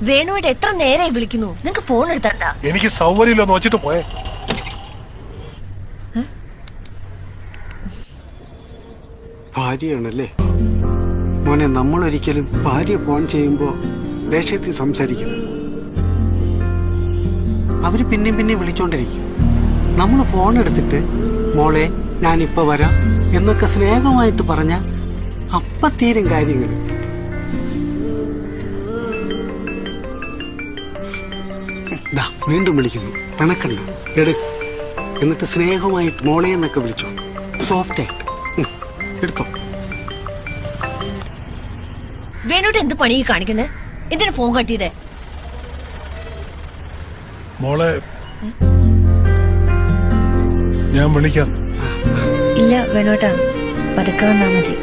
വേണുവായിട്ട് എത്ര നേരമായി വിളിക്കുന്നു, നിങ്ങക്ക് ഫോൺ എടുത്തണ്ട. എനിക്ക് സൗകര്യമില്ലെന്ന് വെച്ചിട്ട് പോയേ. ഭാര്യയാണല്ലേ മോനെ, നമ്മളൊരിക്കലും ഭാര്യ ഫോൺ ചെയ്യുമ്പോ ദേഷ്യത്തിൽ സംസാരിക്കണം. അവര് പിന്നെയും പിന്നെ വിളിച്ചോണ്ടിരിക്കും. നമ്മൾ ഫോൺ എടുത്തിട്ട് മോളെ ഞാനിപ്പോ വരാം എന്നൊക്കെ സ്നേഹമായിട്ട് പറഞ്ഞ അപ്പ തീരും കാര്യങ്ങൾ. വീണ്ടും വിളിക്കുന്നു, പിണക്കണ്ട, എന്നിട്ട് സ്നേഹമായിട്ട് മോളെ എന്നൊക്കെ വിളിച്ചോ, സോഫ്റ്റ് ആയിട്ട് എടുത്തോ. വേണോട്ട് എന്ത് പണി കാണിക്കുന്നത്? എന്തിനാ ഫോൺ കട്ട് ചെയ്തേ? മോളെ ഞാൻ വിളിക്കാം. ഇല്ല വേണോട്ടാ, പതുക്കെ വന്നാ മതി.